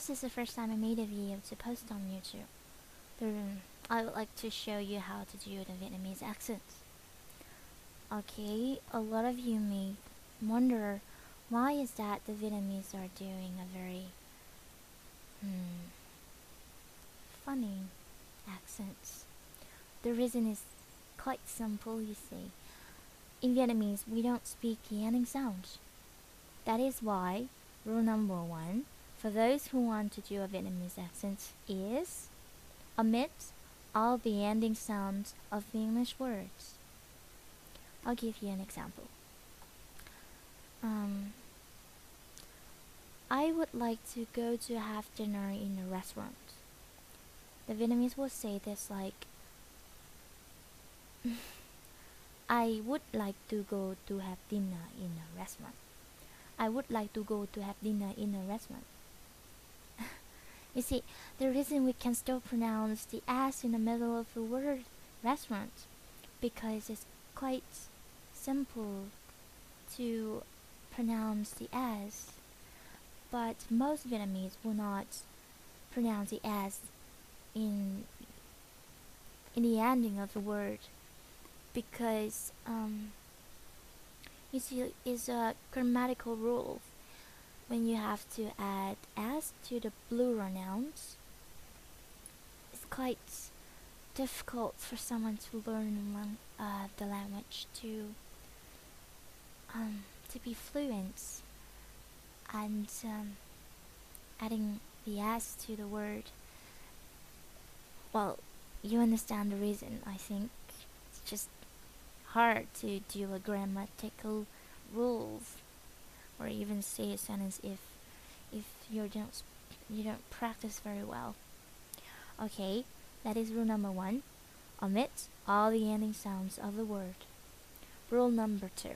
this is the first time I made a video to post on YouTube. I would like to show you how to do the Vietnamese accent. Okay, a lot of you may wonder why is that the Vietnamese are doing a very funny accents. The reason is quite simple, you see. In Vietnamese, we don't speak the ending sounds. That is why rule number 1 for those who want to do a Vietnamese accent is omit all the ending sounds of the English words. I'll give you an example. I would like to go to have dinner in a restaurant. The Vietnamese will say this like, I would like to go to have dinner in a restaurant. I would like to go to have dinner in a restaurant. You see, the reason we can still pronounce the S in the middle of the word restaurant, because it's quite simple to pronounce the S, but most Vietnamese will not pronounce the S in the ending of the word, because you see, it's a grammatical rule. When you have to add S to the plural nouns, it's quite difficult for someone to learn the language to be fluent, and adding the S to the word. Well, you understand the reason. I think it's just hard to do a grammatical rules, or even say a sentence if you don't practice very well. Okay, that is rule number 1. Omit all the ending sounds of the word. Rule number 2.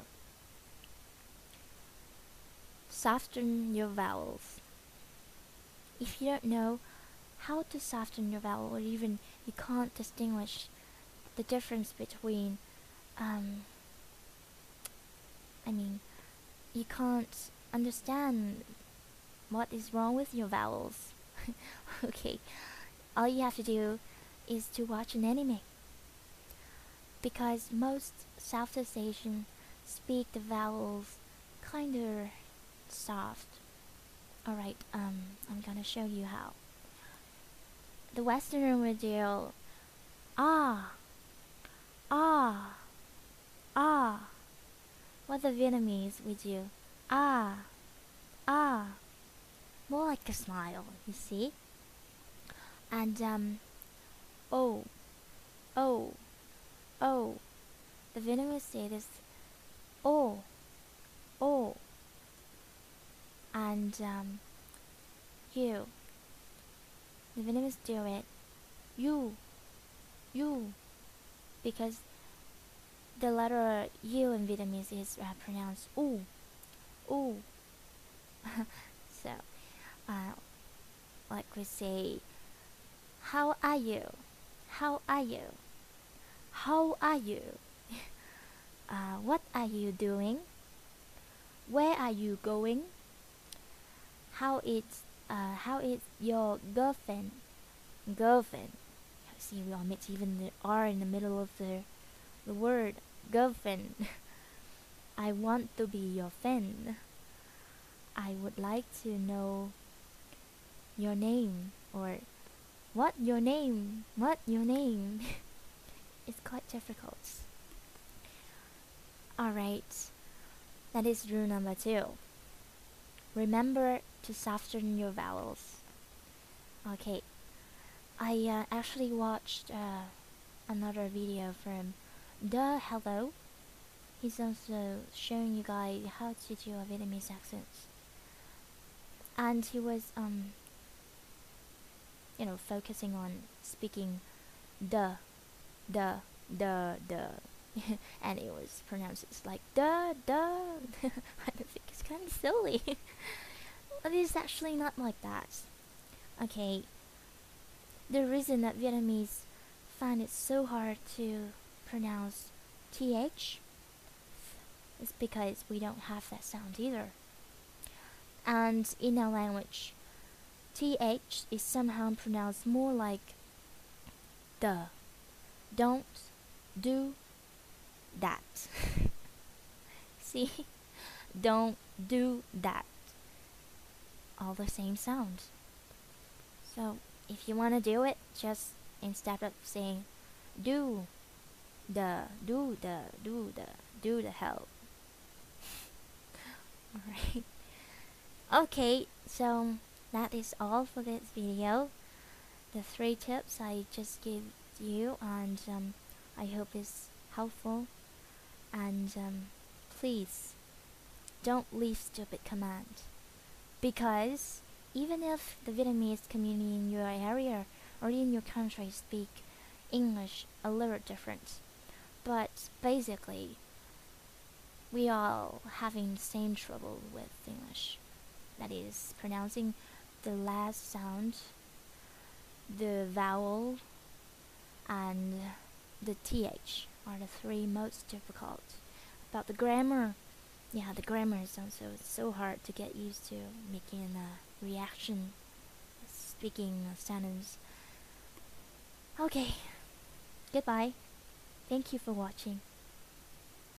Soften your vowels. If you don't know how to soften your vowel, or even you can't distinguish the difference between you can't understand what is wrong with your vowels. Okay, all you have to do is to watch an anime, because most Southeast Asian speak the vowels kinda soft. Alright, I'm gonna show you how. The Westerner would do ah, ah, ah. What the Vietnamese would do ah, ah. More like a smile, you see? And oh, oh, oh. The Vietnamese say this oh, oh. And you. The Vietnamese do it you, because the letter U in Vietnamese is pronounced oo, oo. So, like we say, how are you? How are you? How are you? What are you doing? Where are you going? How is your girlfriend? Girlfriend. See, we omit even the R in the middle of the word girlfriend. I want to be your friend. I would like to know your name, or what your name? What your name? It's quite difficult. Alright, that is rule number 2. Remember to soften your vowels. Okay, I actually watched another video from The Hello. He's also showing you guys how to do a Vietnamese accent, and he was focusing on speaking the, and it was pronounced like duh. I think it's kind of silly. But it's actually not like that. Okay, the reason that Vietnamese find it so hard to pronounce th is because we don't have that sound either. And in our language, TH is somehow pronounced more like the. Don't do that. See? Don't do that. All the same sound. So if you want to do it, just instead of saying do do the hell. Alright. Okay, so that is all for this video. The 3 tips I just gave you, and I hope it's helpful. And please don't leave stupid commands, because even if the Vietnamese community in your area or in your country speak English a little different, but basically we all having the same trouble with English. That is pronouncing the last sound, the vowel, and the th are the 3 most difficult. About the grammar, yeah, the grammar is also so hard to get used to, making a reaction, speaking a sentence. Okay, goodbye. Thank you for watching.